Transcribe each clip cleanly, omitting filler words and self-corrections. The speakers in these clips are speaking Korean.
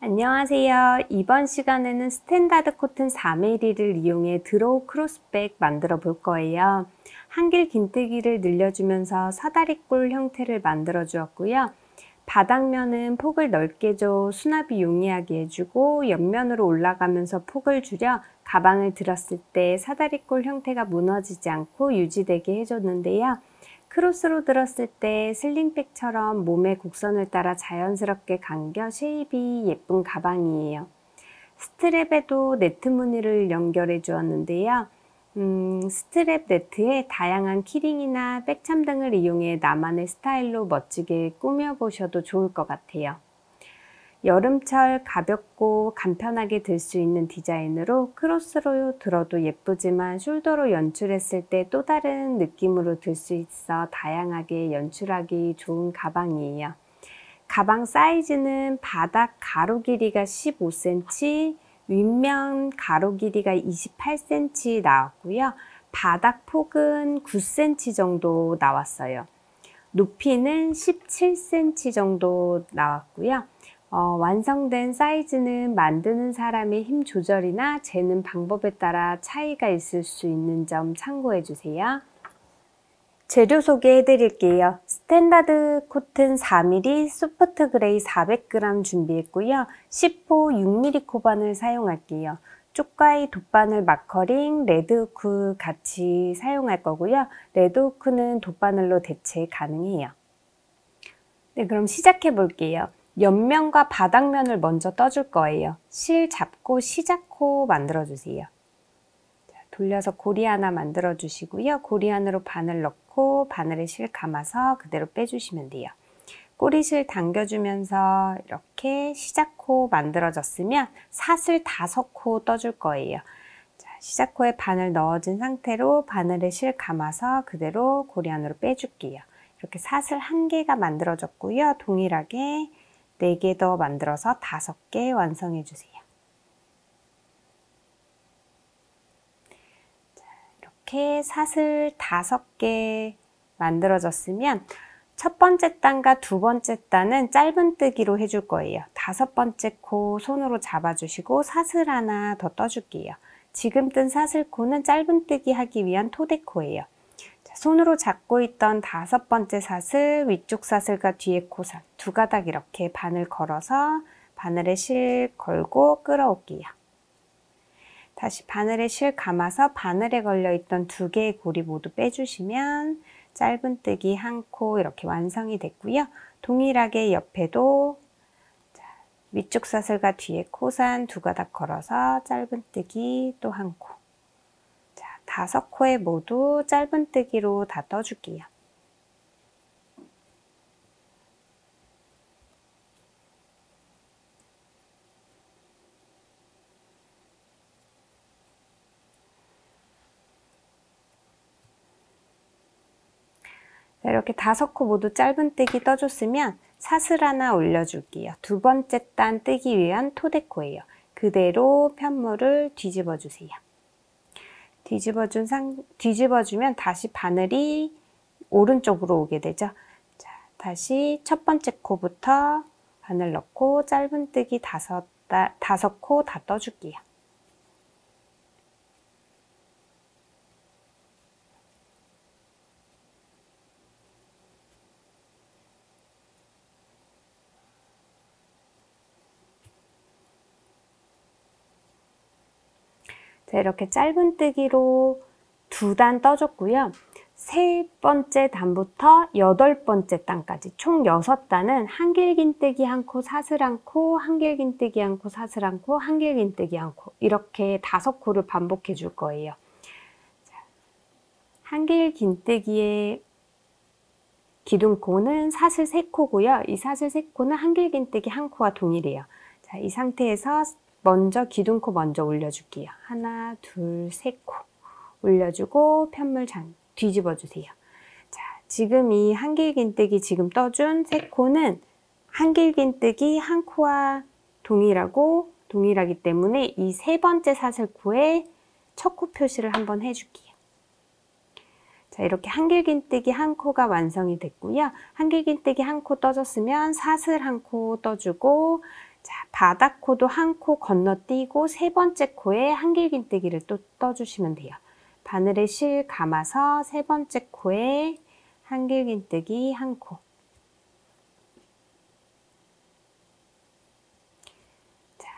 안녕하세요. 이번 시간에는 스탠다드 코튼 4mm를 이용해 드로우 크로스백 만들어 볼 거예요. 한길 긴뜨기를 늘려주면서 사다리꼴 형태를 만들어 주었고요. 바닥면은 폭을 넓게 줘 수납이 용이하게 해주고 옆면으로 올라가면서 폭을 줄여 가방을 들었을 때 사다리꼴 형태가 무너지지 않고 유지되게 해줬는데요. 크로스로 들었을 때 슬링백처럼 몸의 곡선을 따라 자연스럽게 감겨 쉐입이 예쁜 가방이에요. 스트랩에도 네트 무늬를 연결해 주었는데요. 스트랩 네트에 다양한 키링이나 백참 등을 이용해 나만의 스타일로 멋지게 꾸며보셔도 좋을 것 같아요. 여름철 가볍고 간편하게 들 수 있는 디자인으로 크로스로 들어도 예쁘지만 숄더로 연출했을 때 또 다른 느낌으로 들 수 있어 다양하게 연출하기 좋은 가방이에요. 가방 사이즈는 바닥 가로 길이가 15cm, 윗면 가로 길이가 28cm 나왔고요. 바닥 폭은 9cm 정도 나왔어요. 높이는 17cm 정도 나왔고요. 완성된 사이즈는 만드는 사람의 힘 조절이나 재는 방법에 따라 차이가 있을 수 있는 점 참고해 주세요. 재료 소개해 드릴게요. 스탠다드 코튼 4mm 소프트 그레이 400g 준비했고요. 10호 6mm 코반을 사용할게요. 쪽가이 돗바늘 마커링, 레드후크 같이 사용할 거고요. 레드후크는 돗바늘로 대체 가능해요. 네, 그럼 시작해 볼게요. 옆면과 바닥면을 먼저 떠줄 거예요. 실 잡고 시작코 만들어 주세요. 돌려서 고리 하나 만들어 주시고요. 고리 안으로 바늘 넣고 바늘에 실 감아서 그대로 빼주시면 돼요. 꼬리실 당겨주면서 이렇게 시작코 만들어졌으면 사슬 5코 떠줄 거예요. 자, 시작코에 바늘 넣어준 상태로 바늘에 실 감아서 그대로 고리 안으로 빼줄게요. 이렇게 사슬 1개가 만들어졌고요. 동일하게 4개 더 만들어서 5개 완성해 주세요. 자, 이렇게 사슬 5개 만들어졌으면 첫 번째 단과 두 번째 단은 짧은뜨기로 해줄 거예요. 5번째 코 손으로 잡아주시고 사슬 하나 더 떠줄게요. 지금 뜬 사슬코는 짧은뜨기 하기 위한 토대코예요. 손으로 잡고 있던 5번째 사슬, 위쪽 사슬과 뒤에 코살 두 가닥 이렇게 바늘 걸어서 바늘에 실 걸고 끌어올게요. 다시 바늘에 실 감아서 바늘에 걸려있던 2개의 고리 모두 빼주시면 짧은뜨기 1코 이렇게 완성이 됐고요. 동일하게 옆에도 위쪽 사슬과 뒤에 코산 2가닥 걸어서 짧은뜨기 또 1코. 5코에 모두 짧은뜨기로 다 떠줄게요. 이렇게 5코 모두 짧은뜨기 떠줬으면 사슬 하나 올려줄게요. 두 번째 단 뜨기 위한 토대코예요. 그대로 편물을 뒤집어 주세요. 뒤집어주면 다시 바늘이 오른쪽으로 오게 되죠. 자, 다시 첫 번째 코부터 바늘 넣고 짧은뜨기 5코 다 떠줄게요. 자, 이렇게 짧은뜨기로 2단 떠줬고요. 3번째 단부터 8번째 단까지 총 6단은 한길긴뜨기 1코, 사슬 1코, 한길긴뜨기 1코, 사슬 1코, 한길긴뜨기 1코 이렇게 5코를 반복해 줄 거예요. 한길긴뜨기의 기둥코는 사슬 3코고요. 이 사슬 3코는 한길긴뜨기 1코와 동일해요. 자, 이 상태에서 먼저 기둥코 먼저 올려줄게요. 하나, 둘, 3코 올려주고 편물 뒤집어 주세요. 자, 지금 이 한길긴뜨기 지금 떠준 3코는 한길긴뜨기 1코와 동일하기 때문에 이 3번째 사슬코에 첫 코 표시를 한번 해줄게요. 자, 이렇게 한길긴뜨기 1코가 완성이 됐고요. 한길긴뜨기 1코 떠줬으면 사슬 1코 떠주고 자, 바닥코도 한 코 건너뛰고 세 번째 코에 한길긴뜨기를 또 떠주시면 돼요. 바늘에 실 감아서 세 번째 코에 한길긴뜨기 한 코. 자,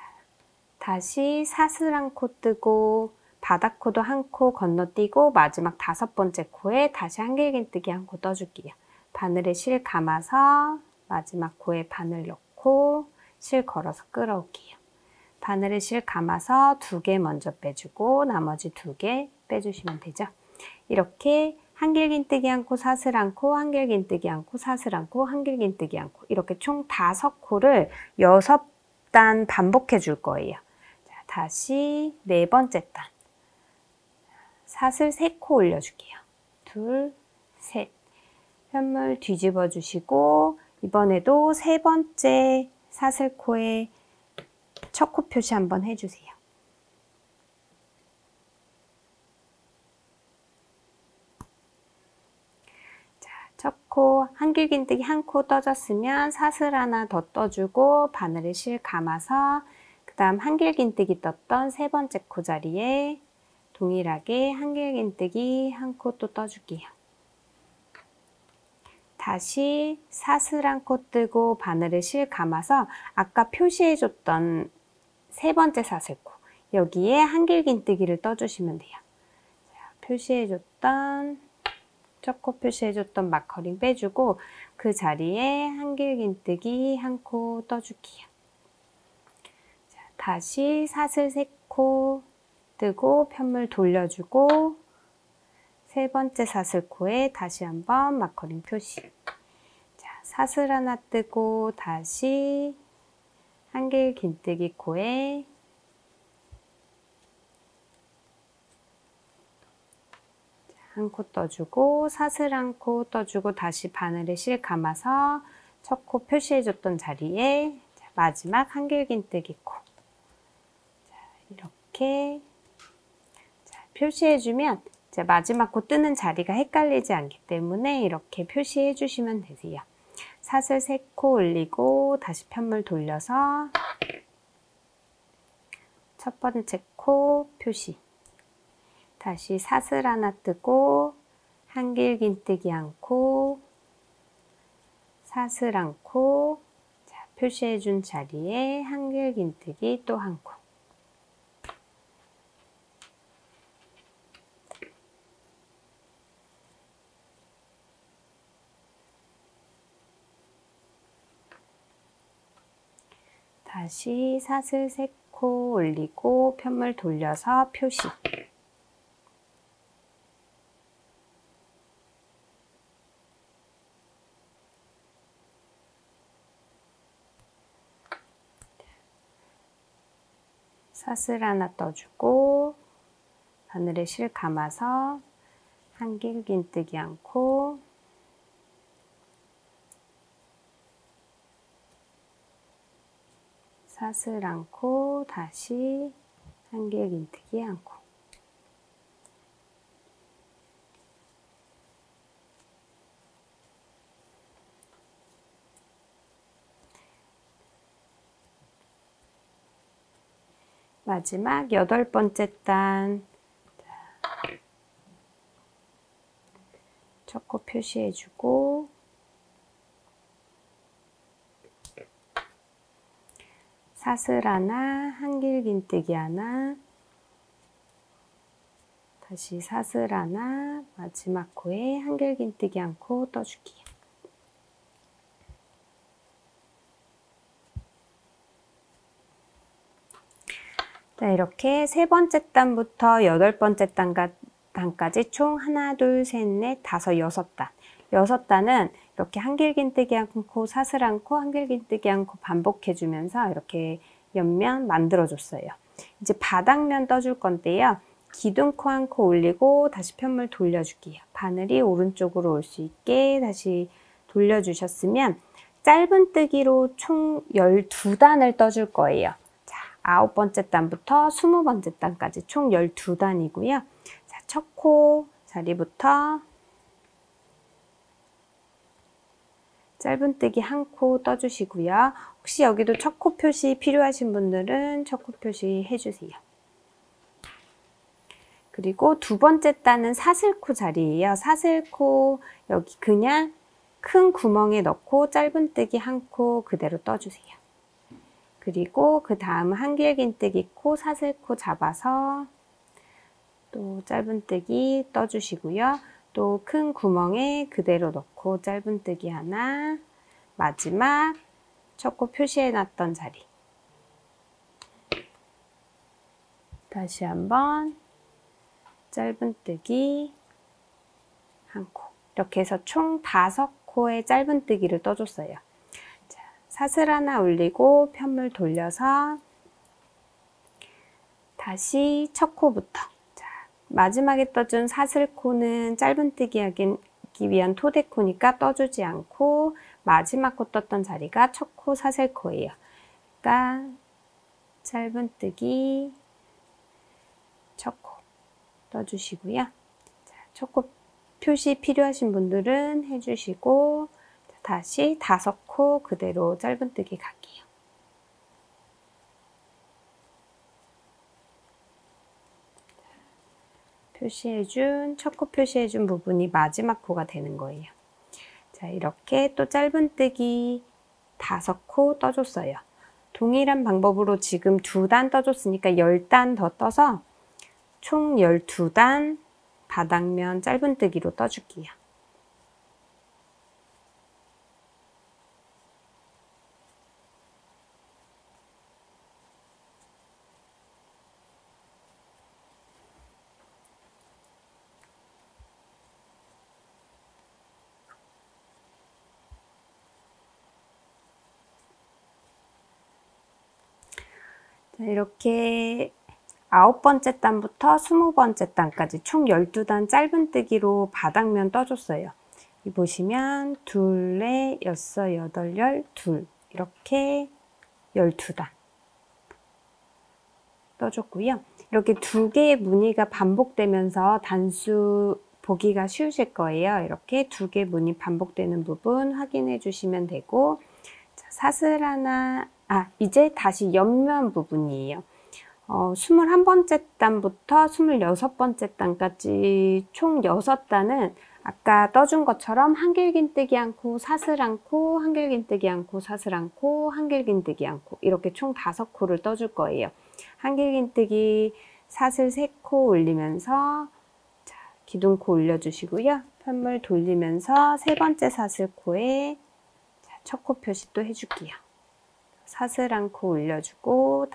다시 사슬 한 코 뜨고 바닥코도 한 코 건너뛰고 마지막 다섯 번째 코에 다시 한길긴뜨기 한 코 떠줄게요. 바늘에 실 감아서 마지막 코에 바늘 넣고 실 걸어서 끌어올게요. 바늘에 실 감아서 2개 먼저 빼주고 나머지 2개 빼주시면 되죠. 이렇게 한길긴뜨기 한 코, 사슬 한 코, 한길긴뜨기 한 코, 사슬 한 코, 한길긴뜨기 한 코, 이렇게 총 5코를 6단 반복해 줄 거예요. 자, 다시 네 번째 단 사슬 3코 올려줄게요. 2, 셋. 편물 뒤집어 주시고 이번에도 세 번째 사슬코에 첫 코 표시 한번 해주세요. 자, 첫 코 한길긴뜨기 한 코 떠줬으면 사슬 하나 더 떠주고 바늘에 실 감아서 그 다음 한길긴뜨기 떴던 세 번째 코 자리에 동일하게 한길긴뜨기 한 코 또 떠줄게요. 다시 사슬 한 코 뜨고 바늘에 실 감아서 아까 표시해줬던 세 번째 사슬코 여기에 한길긴뜨기를 떠주시면 돼요. 자, 표시해줬던 첫 코 표시해줬던 마커링 빼주고 그 자리에 한길긴뜨기 한 코 떠줄게요. 자, 다시 사슬 3코 뜨고 편물 돌려주고 세 번째 사슬코에 다시 한번 마커링 표시. 자, 사슬 하나 뜨고 다시 한길긴뜨기 코에 한 코 떠주고 사슬 한 코 떠주고 다시 바늘에 실 감아서 첫 코 표시해줬던 자리에 마지막 한길긴뜨기 코. 자, 이렇게 표시해주면 마지막 코 뜨는 자리가 헷갈리지 않기 때문에 이렇게 표시해 주시면 되세요. 사슬 3코 올리고 다시 편물 돌려서 첫 번째 코 표시. 다시 사슬 하나 뜨고 한길긴뜨기 한 코, 사슬 한 코, 자, 표시해 준 자리에 한길긴뜨기 또 한 코. 다시 사슬 3코 올리고 편물 돌려서 표시. 사슬 하나 떠주고 바늘에 실 감아서 한길긴뜨기 한 코, 사슬 한 코, 다시 한길긴뜨기 한 코. 마지막 8번째 단 첫 코 표시해주고 사슬 하나, 한길긴뜨기 하나, 다시 사슬 하나, 마지막 코에 한길긴뜨기 한 코 떠줄게요. 자, 이렇게 세 번째 단부터 8번째 단까지 총 하나, 둘, 셋, 넷, 다섯, 6단. 6단은 이렇게 한길긴뜨기 한 코, 사슬 한 코, 한길긴뜨기 한 코 반복해주면서 이렇게 옆면 만들어줬어요. 이제 바닥면 떠줄 건데요. 기둥코 한 코 올리고 다시 편물 돌려줄게요. 바늘이 오른쪽으로 올 수 있게 다시 돌려주셨으면 짧은 뜨기로 총 12단을 떠줄 거예요. 자, 9번째 단부터 20번째 단까지 총 12단이고요. 자, 첫 코 자리부터 짧은뜨기 한 코 떠주시고요. 혹시 여기도 첫 코 표시 필요하신 분들은 첫 코 표시 해주세요. 그리고 두 번째 단은 사슬코 자리예요. 사슬코 여기 그냥 큰 구멍에 넣고 짧은뜨기 한 코 그대로 떠주세요. 그리고 그 다음 한길긴뜨기 코, 사슬코 잡아서 또 짧은뜨기 떠주시고요. 또 큰 구멍에 그대로 넣고 짧은뜨기 하나, 마지막 첫 코 표시해놨던 자리. 다시 한번 짧은뜨기 한 코. 이렇게 해서 총 5코의 짧은뜨기를 떠줬어요. 자, 사슬 하나 올리고 편물 돌려서 다시 첫 코부터. 자, 마지막에 떠준 사슬코는 짧은뜨기 하기 위한 토대코니까 떠주지 않고 마지막 코 떴던 자리가 첫 코 사슬코예요. 그러니까 짧은뜨기 첫 코 떠주시고요. 자, 첫 코 표시 필요하신 분들은 해주시고 다시 5코 그대로 짧은뜨기 갈게요. 표시해준 첫 코 표시해준 부분이 마지막 코가 되는 거예요. 자, 이렇게 또 짧은뜨기 5코 떠줬어요. 동일한 방법으로 지금 2단 떠줬으니까 10단 더 떠서 총 12단 바닥면 짧은뜨기로 떠줄게요. 자, 이렇게 9번째 단부터 20번째 단까지 총 12단 짧은뜨기로 바닥면 떠줬어요. 이 보시면 둘, 넷, 여섯, 여덟, 열, 둘 이렇게 12단 떠줬고요. 이렇게 2개의 무늬가 반복되면서 단수 보기가 쉬우실 거예요. 이렇게 2개 무늬 반복되는 부분 확인해 주시면 되고, 자, 사슬 하나, 이제 다시 옆면 부분이에요. 21번째 단부터 26번째 단까지 총 6단은 아까 떠준 것처럼 한길긴뜨기 않고 사슬 않고 한길긴뜨기 않고 사슬 않고 한길긴뜨기 않고 이렇게 총 5코를 떠줄 거예요. 한길긴뜨기 사슬 3코 올리면서 자, 기둥코 올려주시고요. 편물 돌리면서 세 번째 사슬코에 첫 코 표시 또 해줄게요. 사슬 한 코 올려주고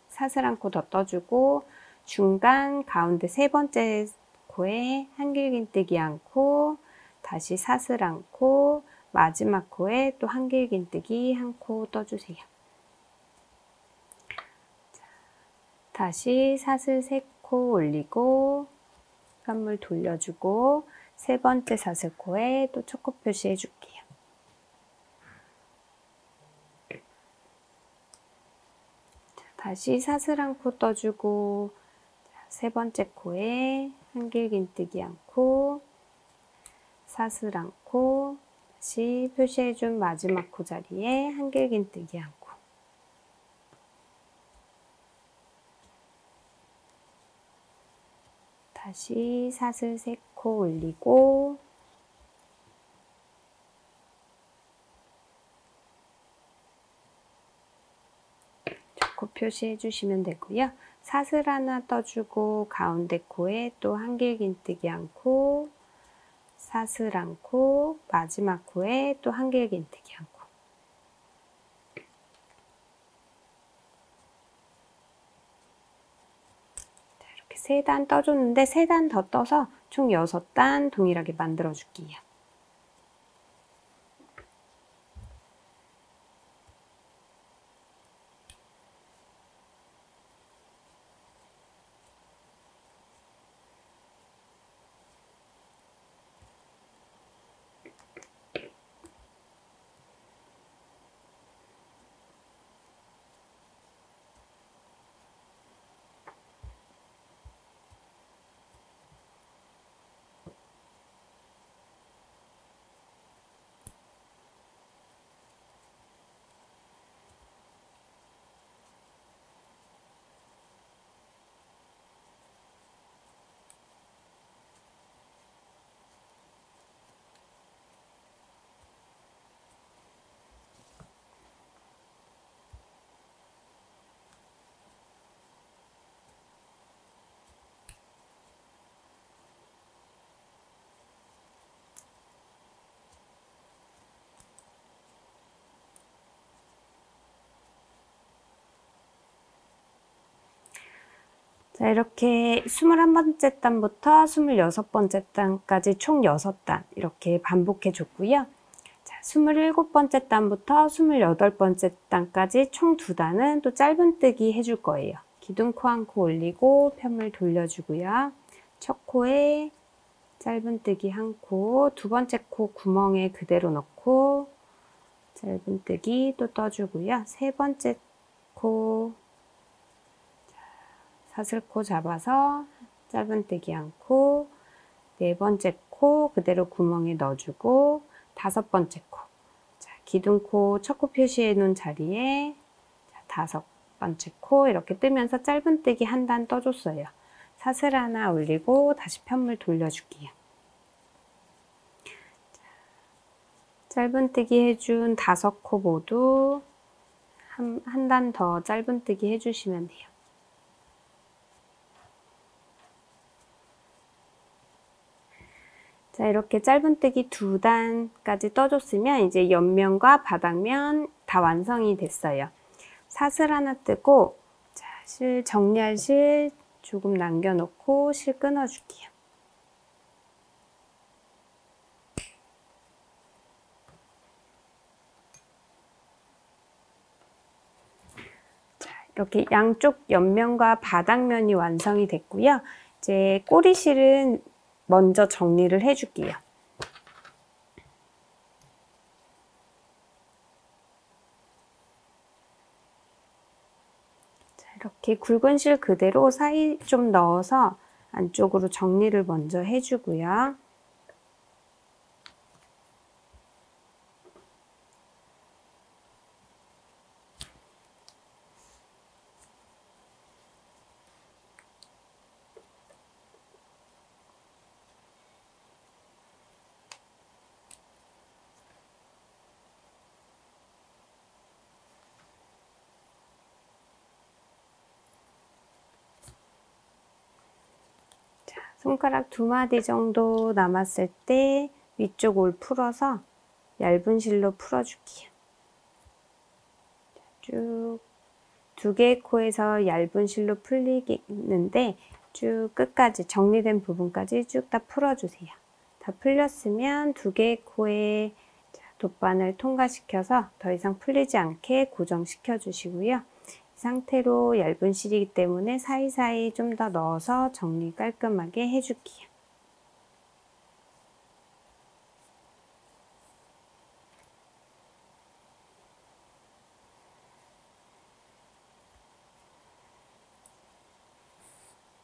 사슬 한 코 더 떠주고 중간 가운데 세 번째 코에 한길긴뜨기 한 코, 다시 사슬 한 코, 마지막 코에 또 한길긴뜨기 한 코 떠주세요. 다시 사슬 3코 올리고 편물 돌려주고 세 번째 사슬코에 또 첫 코 표시 해줄게요. 다시 사슬 한 코 떠주고 세 번째 코에 한길긴뜨기 한 코, 사슬 한 코, 다시 표시해준 마지막 코 자리에 한길긴뜨기 한 코. 다시 사슬 3코 올리고 코 표시해 주시면 되고요. 사슬 하나 떠주고 가운데 코에 또 한길긴뜨기 한 코, 사슬 한 코, 마지막 코에 또 한길긴뜨기 한 코. 자, 이렇게 3단 떠줬는데 3단 더 떠서 총 6단 동일하게 만들어 줄게요. 자, 이렇게 21번째 단부터 26번째 단까지 총 6단 이렇게 반복해 줬고요. 자, 27번째 단부터 28번째 단까지 총 2단은 또 짧은뜨기 해줄 거예요. 기둥코 한 코 올리고 편물 돌려주고요. 첫 코에 짧은뜨기 한 코, 두 번째 코 구멍에 그대로 넣고 짧은뜨기 또 떠주고요. 세 번째 코 사슬코 잡아서 짧은뜨기 한 코, 네 번째 코 그대로 구멍에 넣어주고 다섯 번째 코, 자, 기둥코 첫 코 표시해 놓은 자리에 자, 다섯 번째 코 이렇게 뜨면서 짧은뜨기 한 단 떠줬어요. 사슬 하나 올리고 다시 편물 돌려줄게요. 짧은뜨기 해준 5코 모두 한 단 더 짧은뜨기 해주시면 돼요. 자, 이렇게 짧은뜨기 2단까지 떠줬으면 이제 옆면과 바닥면 다 완성이 됐어요. 사슬 하나 뜨고 자, 실 정리할 실 조금 남겨놓고 실 끊어줄게요. 자, 이렇게 양쪽 옆면과 바닥면이 완성이 됐고요. 이제 꼬리실은 먼저 정리를 해줄게요. 자, 이렇게 굵은 실 그대로 사이 좀 넣어서 안쪽으로 정리를 먼저 해주고요. 손가락 2마디 정도 남았을 때 위쪽 올 풀어서 얇은 실로 풀어줄게요. 쭉 2개의 코에서 얇은 실로 풀리는데 쭉 끝까지 정리된 부분까지 쭉 다 풀어주세요. 다 풀렸으면 2개의 코에 돗바늘 통과시켜서 더 이상 풀리지 않게 고정시켜 주시고요. 이 상태로 얇은 실이기 때문에 사이사이 좀 더 넣어서 정리 깔끔하게 해줄게요.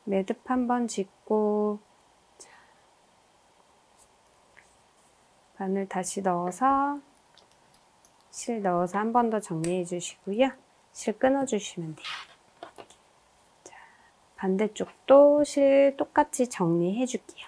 매듭 한번 짚고 바늘 다시 넣어서 실 넣어서 한 번 더 정리해 주시고요. 실 끊어 주시면 돼요. 자, 반대쪽도 실 똑같이 정리해 줄게요.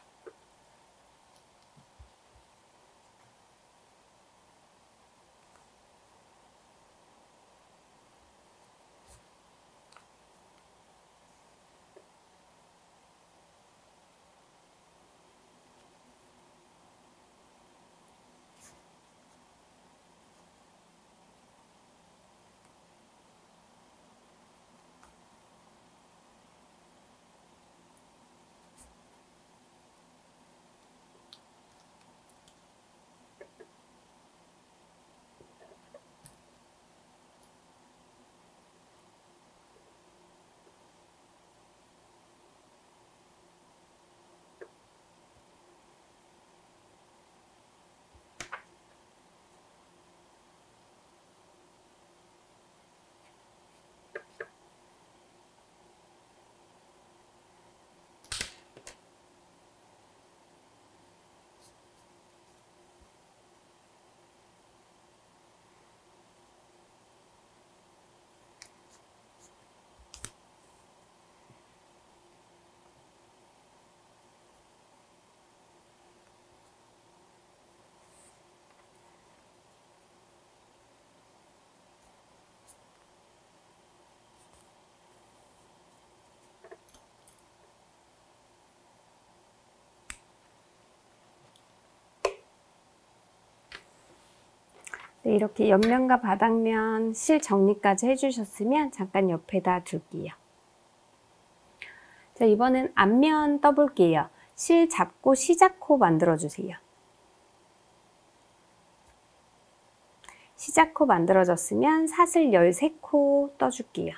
네, 이렇게 옆면과 바닥면 실 정리까지 해주셨으면 잠깐 옆에다 둘게요. 자, 이번엔 앞면 떠볼게요. 실 잡고 시작코 만들어주세요. 시작코 만들어졌으면 사슬 13코 떠줄게요.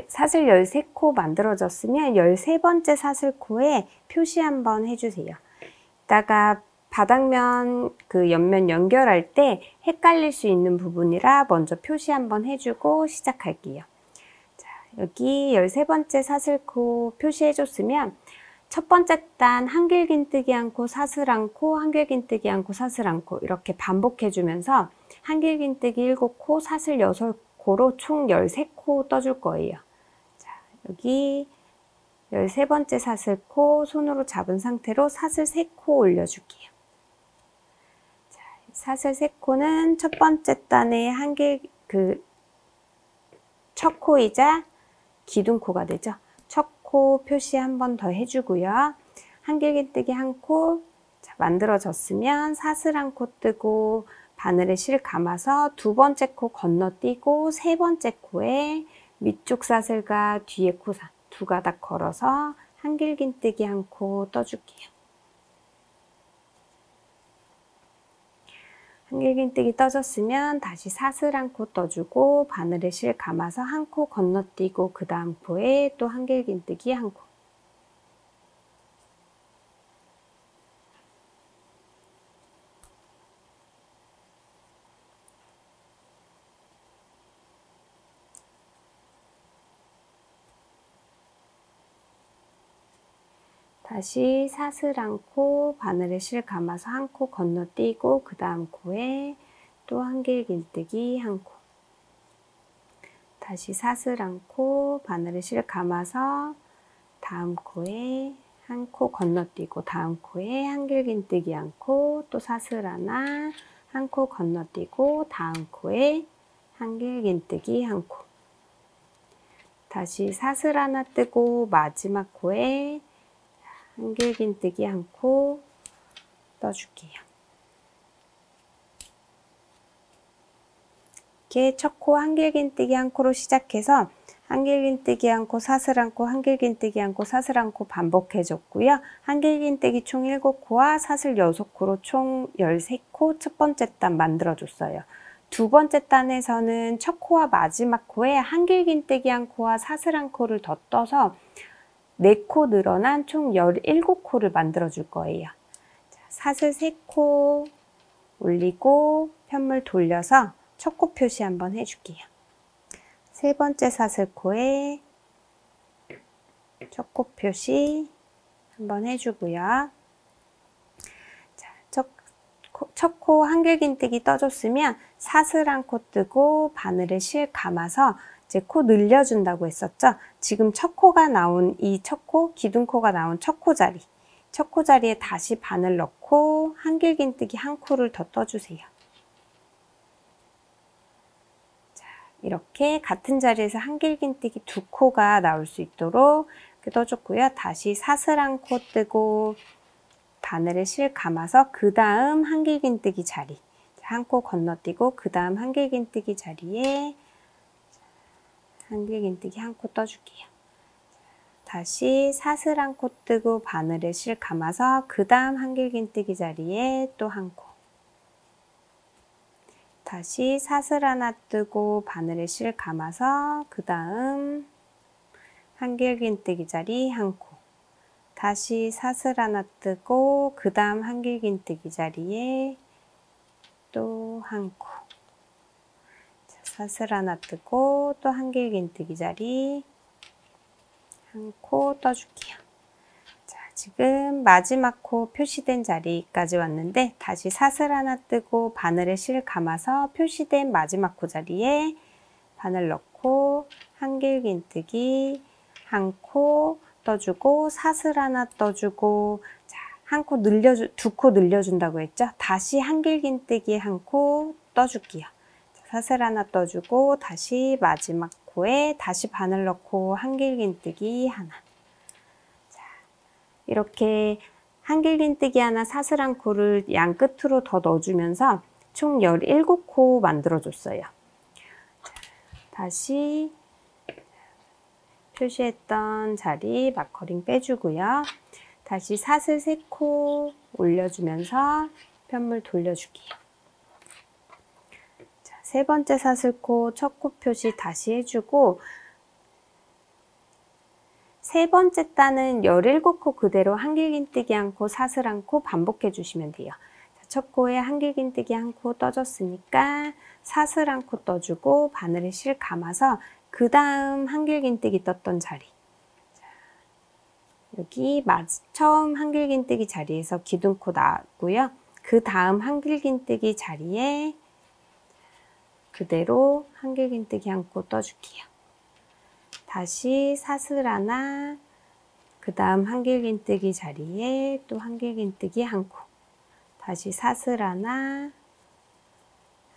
사슬 13코 만들어졌으면 13번째 사슬코에 표시 한번 해주세요. 이따가 바닥면 그 옆면 연결할 때 헷갈릴 수 있는 부분이라 먼저 표시 한번 해주고 시작할게요. 자, 여기 13번째 사슬코 표시해줬으면 첫 번째 단 한길긴뜨기 한코, 사슬 한코, 한길긴뜨기 한코, 사슬 한코 이렇게 반복해주면서 한길긴뜨기 7코, 사슬 6코로 총 13코 떠줄 거예요. 자, 여기 13번째 사슬코 손으로 잡은 상태로 사슬 3코 올려줄게요. 자, 사슬 3코는 첫 번째 단의 첫 코이자 기둥코가 되죠. 첫 코 표시 한 번 더 해주고요. 한길긴뜨기 한 코 만들어졌으면 사슬 한 코 뜨고 바늘에 실 감아서 두 번째 코 건너뛰고 세 번째 코에 밑쪽 사슬과 뒤에 코 두 가닥 걸어서 한길긴뜨기 한 코 떠줄게요. 한길긴뜨기 떠졌으면 다시 사슬 한 코 떠주고 바늘에 실 감아서 한 코 건너뛰고 그 다음 코에 또 한길긴뜨기 한 코. 다시 사슬 한 코 바늘에 실 감아서 한 코 건너뛰고 그 다음 코에 또 한길긴뜨기 한 코. 다시 사슬 한 코 바늘에 실 감아서 다음 코에 한 코 건너뛰고 다음 코에 한길긴뜨기 한 코, 또 사슬 하나, 한 코 건너뛰고 다음 코에 한길긴뜨기 한 코. 다시 사슬 하나 뜨고 마지막 코에 한길긴뜨기 한 코 떠줄게요. 이렇게 첫 코 한길긴뜨기 한 코로 시작해서 한길긴뜨기 한 코, 사슬 한 코, 한길긴뜨기 한 코, 사슬 한 코 반복해줬고요. 한길긴뜨기 총 7코와 사슬 6코로 총 13코 첫 번째 단 만들어줬어요. 두 번째 단에서는 첫 코와 마지막 코에 한길긴뜨기 한 코와 사슬 한 코를 더 떠서 4코 늘어난 총 17코를 만들어줄 거예요. 자, 사슬 3코 올리고 편물 돌려서 첫 코 표시 한번 해줄게요. 세 번째 사슬코에 첫 코 표시 한번 해주고요. 자, 첫 코 한길긴뜨기 떠줬으면 사슬 한 코 뜨고 바늘에 실 감아서 이제 코 늘려준다고 했었죠. 지금 첫 코가 나온 이 첫 코, 기둥코가 나온 첫 코 자리. 첫 코 자리에 다시 바늘 넣고 한길긴뜨기 한 코를 더 떠주세요. 이렇게 같은 자리에서 한길긴뜨기 2코가 나올 수 있도록 이렇게 떠줬고요. 다시 사슬 한 코 뜨고 바늘에 실 감아서 그 다음 한길긴뜨기 자리 한 코 건너뛰고 그 다음 한길긴뜨기 자리에 한길긴뜨기 한 코 떠줄게요. 다시 사슬 한 코 뜨고 바늘에 실 감아서 그 다음 한길긴뜨기 자리에 또 한 코. 다시 사슬 하나 뜨고 바늘에 실 감아서 그 다음 한길긴뜨기 자리 한 코. 다시 사슬 하나 뜨고 그 다음 한길긴뜨기 자리에 또 한 코. 자, 사슬 하나 뜨고 또 한길긴뜨기 자리 한 코 떠줄게요. 자, 지금 마지막 코 표시된 자리까지 왔는데 다시 사슬 하나 뜨고 바늘에 실 감아서 표시된 마지막 코 자리에 바늘 넣고 한길긴뜨기 한 코 떠주고 사슬 하나 떠주고 자, 한 코 늘려주, 2코 늘려준다고 했죠. 다시 한길긴뜨기 한 코 떠줄게요. 사슬 하나 떠주고 다시 마지막 코에 다시 바늘 넣고 한길긴뜨기 하나. 자, 이렇게 한길긴뜨기 하나, 사슬 한 코를 양 끝으로 더 넣어주면서 총 17코 만들어줬어요. 다시 표시했던 자리 마커링 빼주고요. 다시 사슬 3코 올려주면서 편물 돌려줄게요. 자, 세 번째 사슬코 첫 코 표시 다시 해주고 세 번째 단은 17코 그대로 한길긴뜨기 한 코, 사슬 한 코 반복해 주시면 돼요. 첫 코에 한길긴뜨기 한 코 떠줬으니까 사슬 한 코 떠주고 바늘에 실 감아서 그 다음 한길긴뜨기 떴던 자리, 여기 처음 한길긴뜨기 자리에서 기둥코 나왔고요. 그 다음 한길긴뜨기 자리에 그대로 한길긴뜨기 한 코 떠줄게요. 다시 사슬 하나, 그 다음 한길긴뜨기 자리에 또 한길긴뜨기 한 코, 다시 사슬 하나,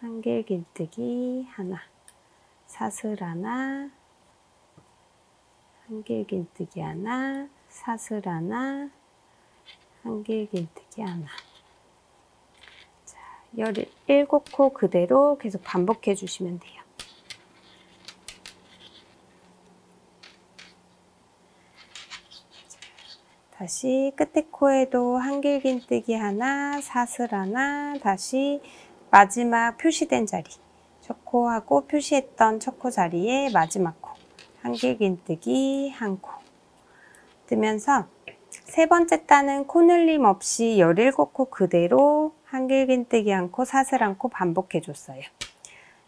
한길긴뜨기 하나, 사슬 하나, 한길긴뜨기 하나, 사슬 하나, 한길긴뜨기 하나. 자, 17코 그대로 계속 반복해 주시면 돼요. 다시 끝에 코에도 한길긴뜨기 하나, 사슬 하나, 다시 마지막 표시된 자리, 첫 코하고 표시했던 첫 코 자리에 마지막 코, 한길긴뜨기 한 코 뜨면서 세 번째 단은 코늘림 없이 17코 그대로 한길긴뜨기 한 코, 사슬 한 코 반복해 줬어요.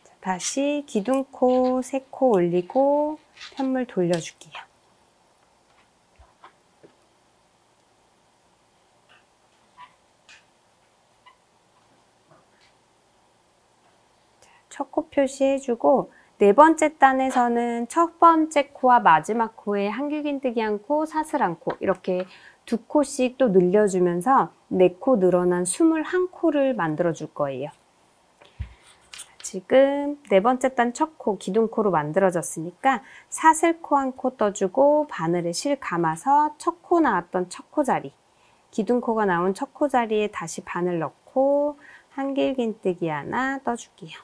자, 다시 기둥코 3코 올리고 편물 돌려줄게요. 첫 코 표시해주고 네 번째 단에서는 첫 번째 코와 마지막 코에 한길긴뜨기 한 코, 사슬 한 코 이렇게 2코씩 또 늘려주면서 4코 늘어난 21코를 만들어 줄 거예요. 지금 네 번째 단 첫 코 기둥코로 만들어졌으니까 사슬코 한 코 떠주고 바늘에 실 감아서 첫 코 나왔던 첫 코 자리, 기둥코가 나온 첫 코 자리에 다시 바늘 넣고 한길긴뜨기 하나 떠줄게요.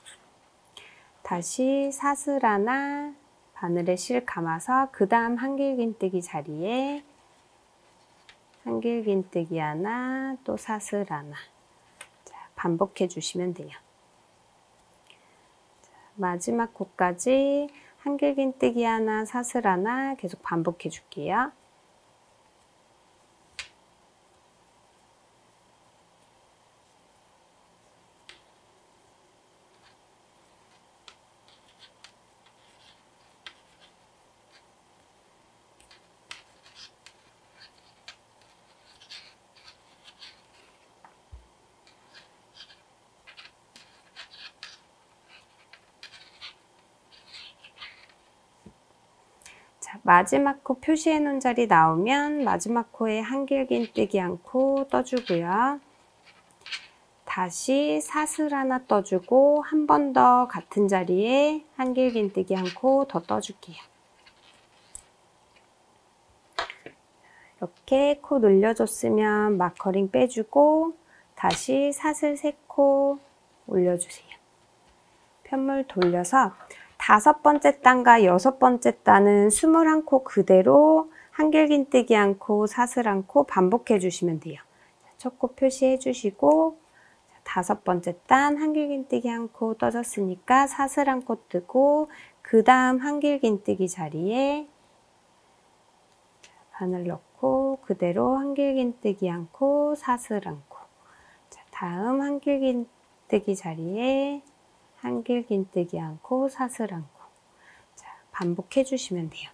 다시 사슬 하나, 바늘에 실 감아서 그 다음 한길긴뜨기 자리에 한길긴뜨기 하나, 또 사슬 하나. 자, 반복해 주시면 돼요. 자, 마지막 코까지 한길긴뜨기 하나, 사슬 하나 계속 반복해 줄게요. 자, 마지막 코 표시해 놓은 자리 나오면 마지막 코에 한길긴뜨기 한 코 떠주고요. 다시 사슬 하나 떠주고 한 번 더 같은 자리에 한길긴뜨기 한 코 더 떠줄게요. 이렇게 코 늘려줬으면 마커링 빼주고 다시 사슬 3코 올려주세요. 편물 돌려서 다섯 번째 단과 여섯 번째 단은 21코 그대로 한길긴뜨기 한 코, 사슬 한 코 반복해 주시면 돼요. 첫 코 표시해 주시고 다섯 번째 단 한길긴뜨기 한 코 떠졌으니까 사슬 한 코 뜨고 그 다음 한길긴뜨기 자리에 바늘 넣고 그대로 한길긴뜨기 한 코, 사슬 한 코. 자, 다음 한길긴뜨기 자리에 한길긴뜨기 한 코, 사슬 한 코. 자, 반복해 주시면 돼요.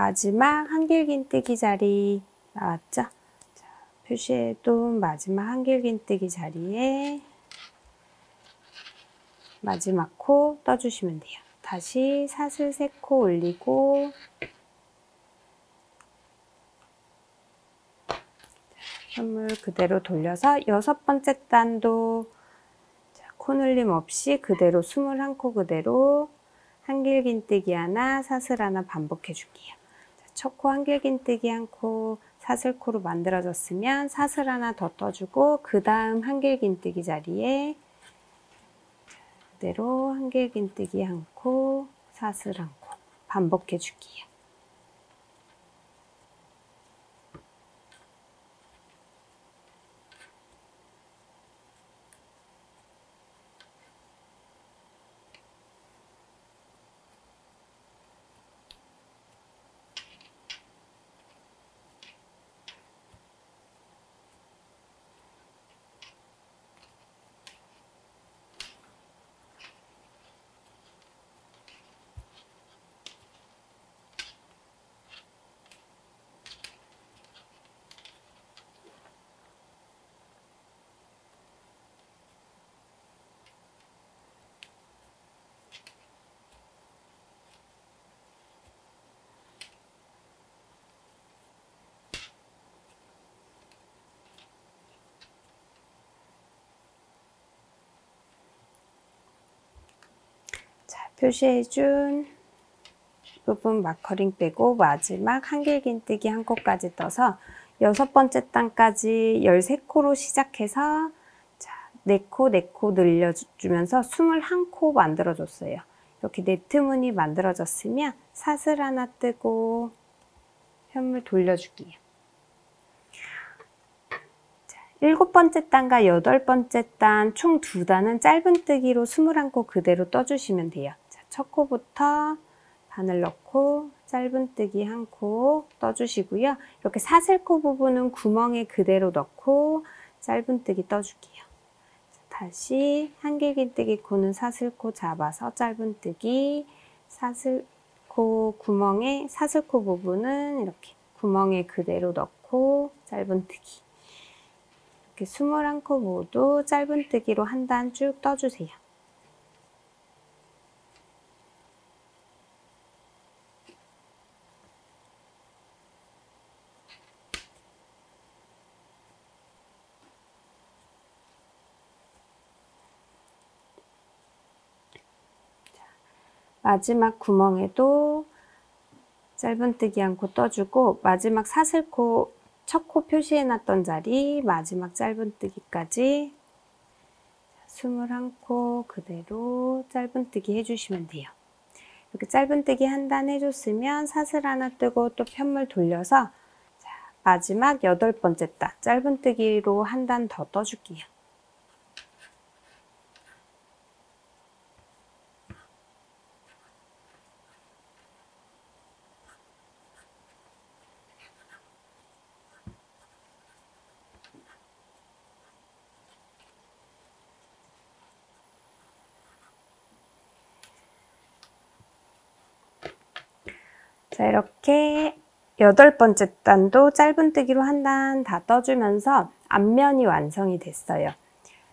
마지막 한길긴뜨기 자리 나왔죠? 자, 표시해둔 마지막 한길긴뜨기 자리에 마지막 코 떠주시면 돼요. 다시 사슬 3코 올리고 현물 그대로 돌려서 6번째 단도 코 눌림 없이 그대로 21코 그대로 한길긴뜨기 하나, 사슬 하나 반복해 줄게요. 첫 코 한길긴뜨기 한 코, 사슬코로 만들어졌으면 사슬 하나 더 떠주고 그 다음 한길긴뜨기 자리에 그대로 한길긴뜨기 한 코, 사슬 한 코 반복해 줄게요. 표시해준 부분 마커링 빼고 마지막 한길긴뜨기 한 코까지 떠서 6번째 단까지 13코로 시작해서 자, 4코, 4코 늘려주면서 21코 만들어줬어요. 이렇게 네트무늬 만들어졌으면 사슬 하나 뜨고 현물 돌려줄게요. 7번째 단과 8번째 단 총 2단은 짧은뜨기로 21코 그대로 떠주시면 돼요. 첫 코부터 바늘 넣고 짧은뜨기 한 코 떠주시고요. 이렇게 사슬코 부분은 구멍에 그대로 넣고 짧은뜨기 떠줄게요. 다시 한길긴뜨기 코는 사슬코 잡아서 짧은뜨기, 사슬코 구멍에 사슬코 부분은 이렇게 구멍에 그대로 넣고 짧은뜨기. 이렇게 21코 모두 짧은뜨기로 한 단 쭉 떠주세요. 마지막 구멍에도 짧은뜨기 한 코 떠주고 마지막 사슬코 첫 코 표시해놨던 자리 마지막 짧은뜨기까지 21코 그대로 짧은뜨기 해주시면 돼요. 이렇게 짧은뜨기 한 단 해줬으면 사슬 하나 뜨고 또 편물 돌려서 자, 마지막 8번째 단 짧은뜨기로 한 단 더 떠줄게요. 자, 이렇게 8번째 단도 짧은뜨기로 한 단 다 떠주면서 앞면이 완성이 됐어요.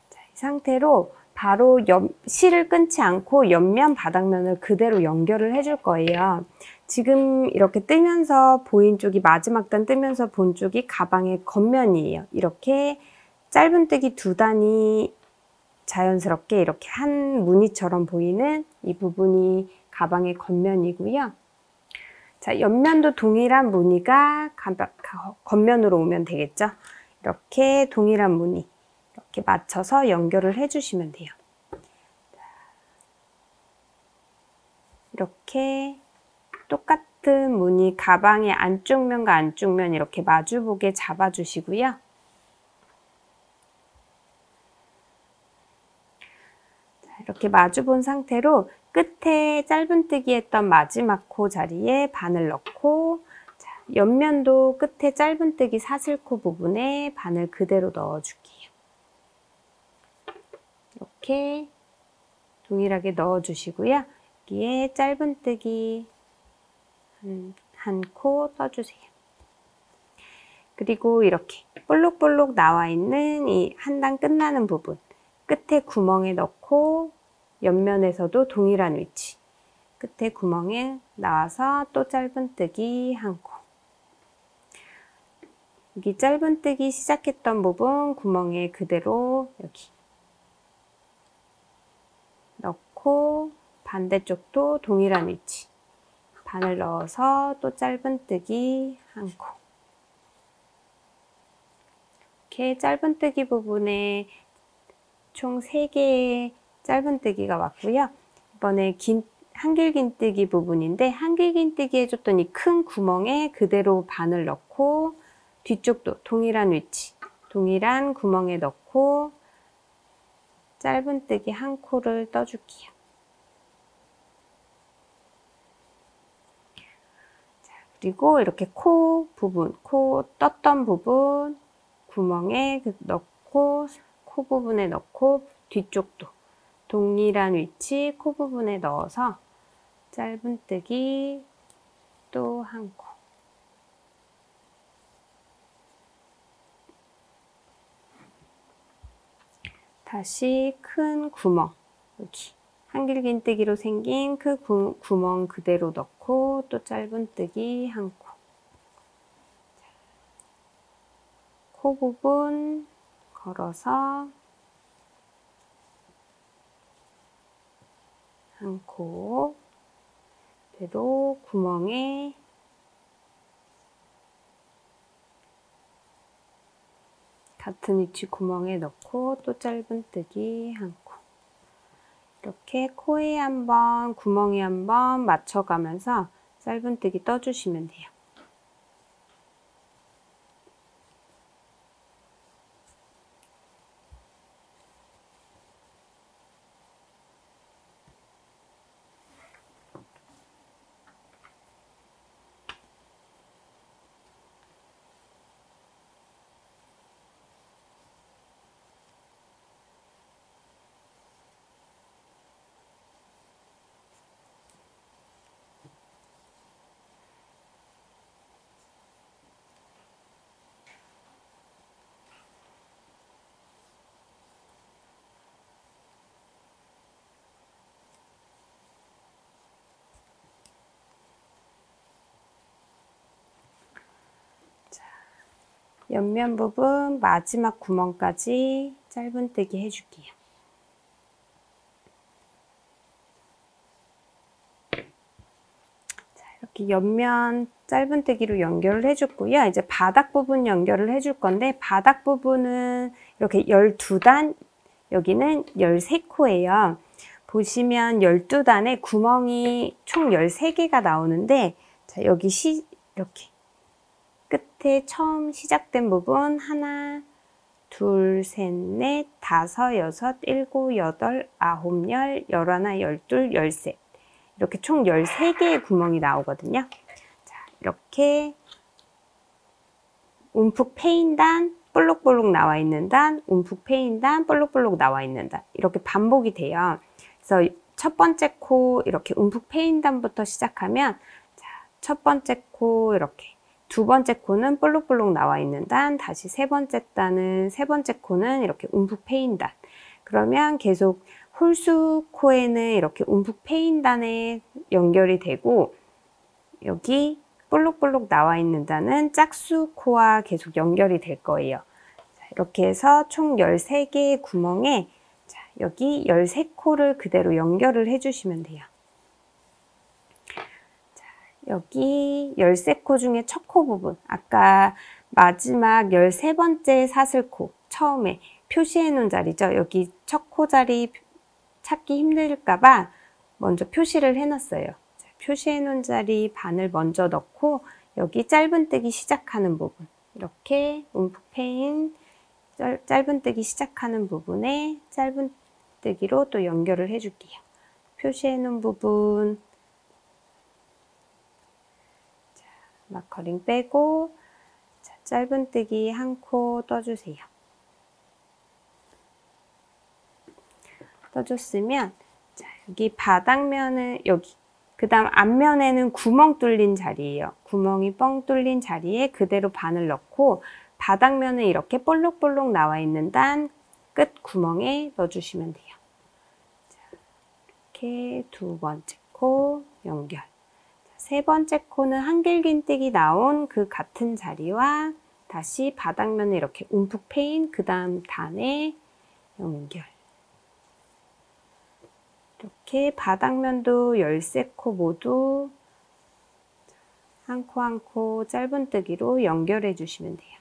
자, 이 상태로 바로 실을 끊지 않고 옆면 바닥면을 그대로 연결을 해줄 거예요. 지금 이렇게 뜨면서 보인 쪽이 마지막 단 뜨면서 본 쪽이 가방의 겉면이에요. 이렇게 짧은뜨기 2단이 자연스럽게 이렇게 한 무늬처럼 보이는 이 부분이 가방의 겉면이고요. 자, 옆면도 동일한 무늬가 겉면으로 오면 되겠죠? 이렇게 동일한 무늬 이렇게 맞춰서 연결을 해주시면 돼요. 이렇게 똑같은 무늬 가방의 안쪽 면과 안쪽 면 이렇게 마주보게 잡아주시고요. 자, 이렇게 마주본 상태로 끝에 짧은뜨기 했던 마지막 코 자리에 바늘 넣고 자, 옆면도 끝에 짧은뜨기 사슬코 부분에 바늘 그대로 넣어줄게요. 이렇게 동일하게 넣어주시고요. 여기에 짧은뜨기 한 코 떠주세요. 그리고 이렇게 볼록볼록 나와 있는 이 한 단 끝나는 부분 끝에 구멍에 넣고 옆면에서도 동일한 위치 끝에 구멍에 나와서 또 짧은뜨기 한 코. 여기 짧은뜨기 시작했던 부분 구멍에 그대로 여기 넣고 반대쪽도 동일한 위치 바늘 넣어서 또 짧은뜨기 한 코. 이렇게 짧은뜨기 부분에 총 3개의 짧은뜨기가 왔고요. 이번에 한길긴뜨기 부분인데 한길긴뜨기 해줬던 이 큰 구멍에 그대로 바늘 넣고 뒤쪽도 동일한 위치 동일한 구멍에 넣고 짧은뜨기 한 코를 떠줄게요. 자, 그리고 이렇게 코 부분 코 떴던 부분 구멍에 넣고 코 부분에 넣고 뒤쪽도 동일한 위치 코 부분에 넣어서 짧은뜨기 또 한 코. 다시 큰 구멍 여기 한길긴뜨기로 생긴 그 구멍 그대로 넣고 또 짧은뜨기 한 코. 코 부분 걸어서 한 코 그대로 구멍에 같은 위치 구멍에 넣고 또 짧은뜨기 한 코. 이렇게 코에 한번 구멍에 한번 맞춰가면서 짧은뜨기 떠주시면 돼요. 옆면 부분 마지막 구멍까지 짧은뜨기 해줄게요. 자, 이렇게 옆면 짧은뜨기로 연결을 해줬고요. 이제 바닥 부분 연결을 해줄 건데 바닥 부분은 이렇게 12단, 여기는 13코예요. 보시면 12단에 구멍이 총 13개가 나오는데 자, 여기 이렇게 끝에 처음 시작된 부분 하나, 둘, 셋, 넷, 다섯, 여섯, 일곱, 여덟, 아홉, 열, 열하나, 열둘, 열셋 이렇게 총 13개의 구멍이 나오거든요. 자, 이렇게 움푹 패인 단, 볼록볼록 나와 있는 단, 움푹 패인 단, 볼록볼록 나와 있는 단 이렇게 반복이 돼요. 그래서 첫 번째 코 이렇게 움푹 패인 단부터 시작하면 자, 첫 번째 코 이렇게 두 번째 코는 볼록볼록 나와 있는 단, 다시 세 번째 코는 이렇게 움푹 패인 단. 그러면 계속 홀수 코에는 이렇게 움푹 패인 단에 연결이 되고 여기 볼록볼록 나와 있는 단은 짝수 코와 계속 연결이 될 거예요. 자, 이렇게 해서 총 13개의 구멍에 자, 여기 13코를 그대로 연결을 해주시면 돼요. 여기 13코 중에 첫 코 부분 아까 마지막 13번째 사슬코 처음에 표시해 놓은 자리죠. 여기 첫 코 자리 찾기 힘들까봐 먼저 표시를 해 놨어요. 표시해 놓은 자리 바늘 먼저 넣고 여기 짧은뜨기 시작하는 부분 이렇게 움푹 패인 짧은뜨기 시작하는 부분에 짧은뜨기로 또 연결을 해 줄게요. 표시해 놓은 부분 마커링 빼고 자, 짧은뜨기 한 코 떠주세요. 떠줬으면 자, 여기 바닥면은 여기 그 다음 앞면에는 구멍 뚫린 자리예요. 구멍이 뻥 뚫린 자리에 그대로 바늘 넣고 바닥면은 이렇게 볼록볼록 나와 있는 단 끝 구멍에 넣어주시면 돼요. 자, 이렇게 두 번째 코 연결. 세 번째 코는 한길긴뜨기 나온 그 같은 자리와 다시 바닥면을 이렇게 움푹 패인 그 다음 단에 연결. 이렇게 바닥면도 13코 모두 한 코 한 코 짧은뜨기로 연결해 주시면 돼요.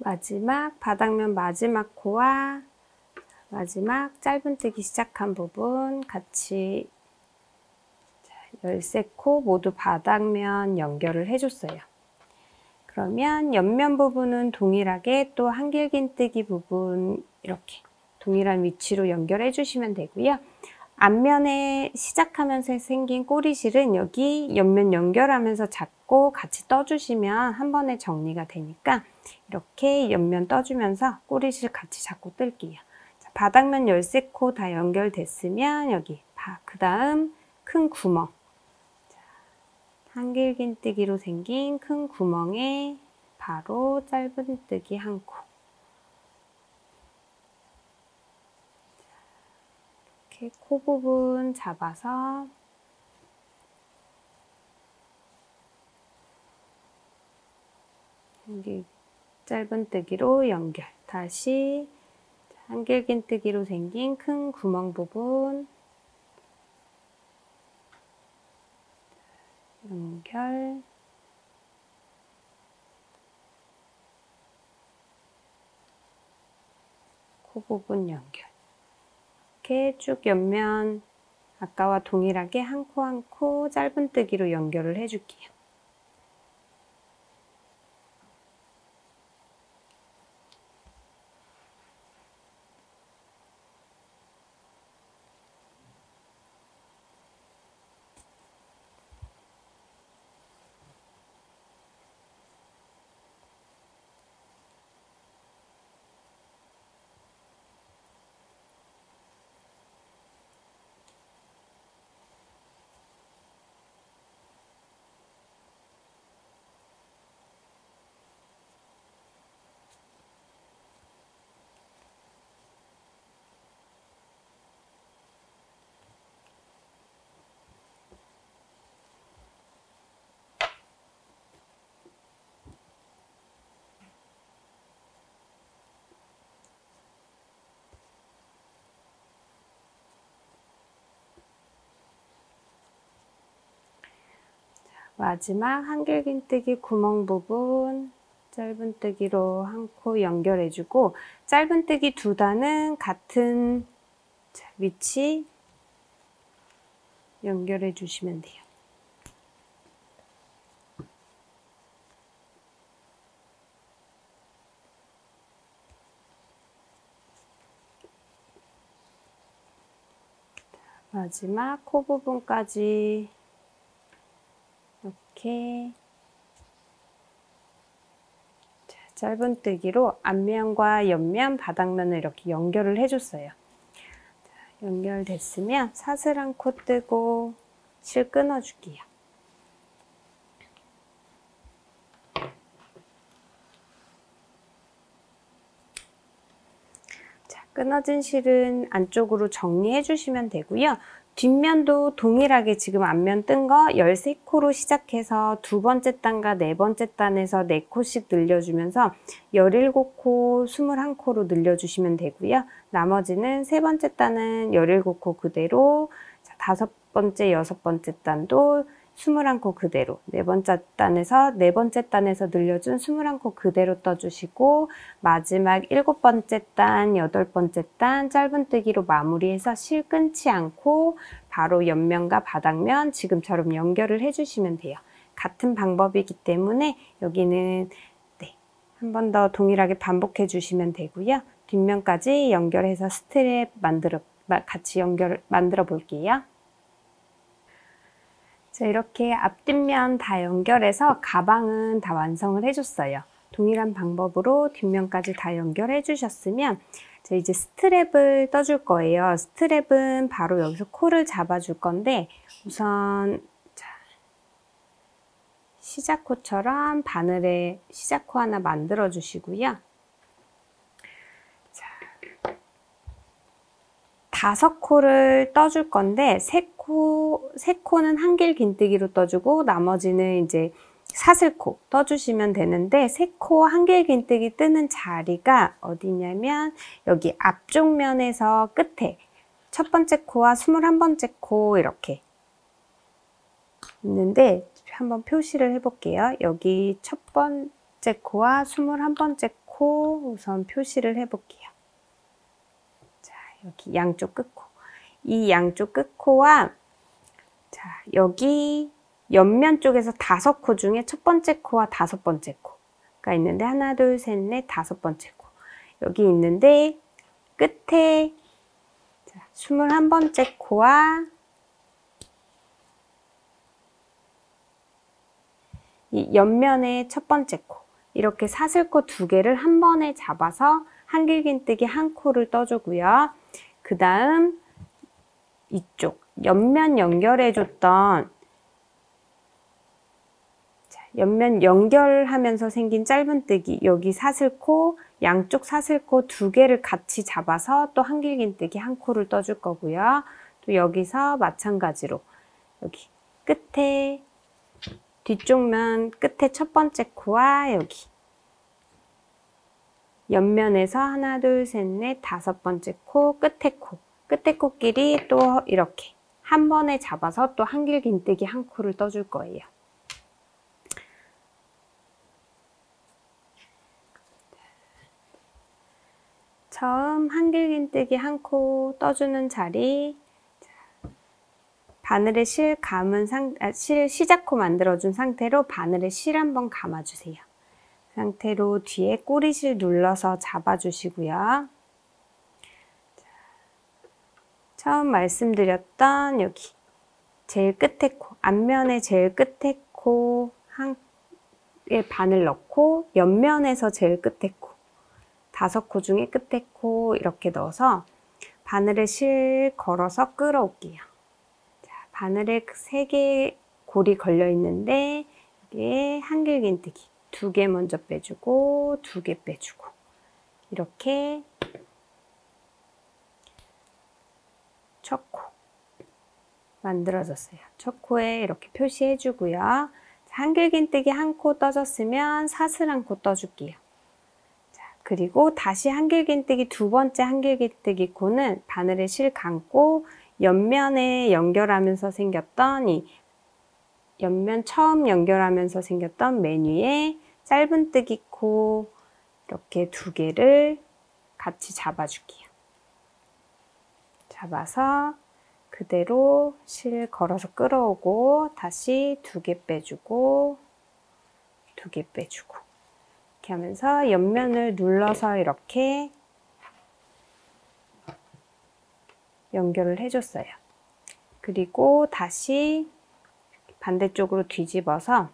마지막 바닥면 마지막 코와 마지막 짧은뜨기 시작한 부분 같이 13코 모두 바닥면 연결을 해줬어요. 그러면 옆면 부분은 동일하게 또 한길긴뜨기 부분 이렇게 동일한 위치로 연결해 주시면 되고요. 앞면에 시작하면서 생긴 꼬리실은 여기 옆면 연결하면서 잡고 같이 떠주시면 한 번에 정리가 되니까 이렇게 옆면 떠주면서 꼬리실 같이 잡고 뜰게요. 자, 바닥면 13코 다 연결됐으면 여기 그 다음 큰 구멍 한길긴뜨기로 생긴 큰 구멍에 바로 짧은뜨기 한 코 이렇게 코 부분 잡아서 짧은뜨기로 연결. 다시 한길긴뜨기로 생긴 큰 구멍 부분 연결. 코 부분 연결. 이렇게 쭉 옆면 아까와 동일하게 한 코 한 코 짧은뜨기로 연결을 해줄게요. 마지막 한길긴뜨기 구멍 부분 짧은뜨기로 한 코 연결해주고 짧은뜨기 두 단은 같은 위치 연결해 주시면 돼요. 마지막 코 부분까지 이렇게 짧은뜨기로 앞면과 옆면, 바닥면을 이렇게 연결을 해줬어요. 연결됐으면 사슬 코 뜨고 실 끊어줄게요. 끊어진 실은 안쪽으로 정리해 주시면 되고요. 뒷면도 동일하게 지금 앞면 뜬 거 13코로 시작해서 두 번째 단과 네 번째 단에서 4코씩 늘려주면서 17코, 21코로 늘려주시면 되고요. 나머지는 세 번째 단은 17코 그대로, 다섯 번째, 여섯 번째 단도 21코 그대로, 네 번째 단에서 늘려준 21코 그대로 떠주시고, 마지막 7번째 단, 8번째 단 짧은뜨기로 마무리해서 실 끊지 않고 바로 옆면과 바닥면 지금처럼 연결을 해주시면 돼요. 같은 방법이기 때문에 여기는 한 번 더 동일하게 반복해 주시면 되고요. 뒷면까지 연결해서 스트랩 같이 만들어 볼게요. 자, 이렇게 앞뒷면 다 연결해서 가방은 다 완성을 해줬어요. 동일한 방법으로 뒷면까지 다 연결해 주셨으면 자, 이제 스트랩을 떠줄 거예요. 스트랩은 바로 여기서 코를 잡아줄 건데 우선 시작코처럼 바늘에 시작코 하나 만들어 주시고요. 자, 5코를 떠줄 건데 3코는 한길 긴뜨기로 떠주고 나머지는 이제 사슬코 떠주시면 되는데 3코 한길 긴뜨기 뜨는 자리가 어디냐면 여기 앞쪽 면에서 끝에 첫 번째 코와 21번째 코 이렇게 있는데 한번 표시를 해볼게요. 여기 첫 번째 코와 21번째 코 우선 표시를 해볼게요. 자, 여기 양쪽 끝코. 이 양쪽 끝코와 자, 여기 옆면 쪽에서 5코 중에 첫 번째 코와 5번째 코가 있는데 하나, 둘, 셋, 넷, 5번째 코. 여기 있는데 끝에 21번째 코와 이 옆면의 첫 번째 코 이렇게 사슬코 2개를 한 번에 잡아서 한길긴뜨기 1코를 떠주고요. 그 다음 이쪽 옆면 연결해줬던 옆면 연결하면서 생긴 짧은뜨기 여기 사슬코 양쪽 사슬코 2개를 같이 잡아서 또 한길긴뜨기 1코를 떠줄 거고요. 또 여기서 마찬가지로 여기 끝에 뒤쪽 면 끝에 첫 번째 코와 여기 옆면에서 하나, 둘, 셋, 넷, 5번째 코, 끝에 코끼리 또 이렇게 한 번에 잡아서 또 한길긴뜨기 1코를 떠줄 거예요. 처음 한길긴뜨기 1코 떠주는 자리 바늘에 실 시작코 만들어준 상태로 바늘에 실 한번 감아주세요. 그 상태로 뒤에 꼬리실 눌러서 잡아주시고요. 처음 말씀드렸던 여기 제일 끝에 코, 앞면에 제일 끝에 코에 바늘 넣고 옆면에서 제일 끝에 코, 5코 중에 끝에 코 이렇게 넣어서 바늘에 실 걸어서 끌어올게요. 바늘에 3개의 골이 걸려 있는데 여기에 한길긴뜨기 2개 먼저 빼주고 2개 빼주고 이렇게 첫 코 만들어졌어요. 첫 코에 이렇게 표시해 주고요. 한길긴뜨기 1코 떠졌으면 사슬 1코 떠줄게요. 자, 그리고 다시 한길긴뜨기 두 번째 한길긴뜨기 코는 바늘에 실 감고 옆면에 연결하면서 생겼던 이 옆면 처음 연결하면서 생겼던 맨 위에 짧은뜨기 코 이렇게 2개를 같이 잡아줄게요. 잡아서 그대로 실 걸어서 끌어오고 다시 2개 빼주고 2개 빼주고 이렇게 하면서 옆면을 눌러서 이렇게 연결을 해줬어요. 그리고 다시 반대쪽으로 뒤집어서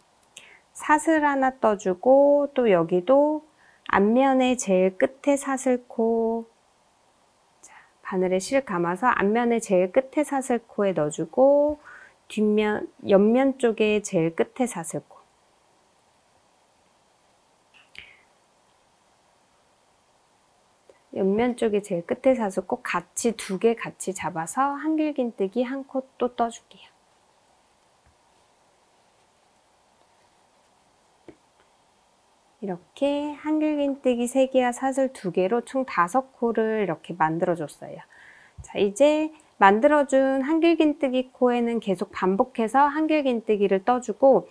사슬 하나 떠주고 또 여기도 앞면에 제일 끝에 사슬코 바늘에 실 감아서 앞면에 제일 끝에 사슬코에 넣어주고 뒷면, 옆면 쪽에 제일 끝에 사슬코 옆면 쪽에 제일 끝에 사슬코 같이 2개 같이 잡아서 한길긴뜨기 한 코 또 떠줄게요. 이렇게 한길긴뜨기 3개와 사슬 2개로 총 5코를 이렇게 만들어줬어요. 자, 이제 만들어준 한길긴뜨기 코에는 계속 반복해서 한길긴뜨기를 떠주고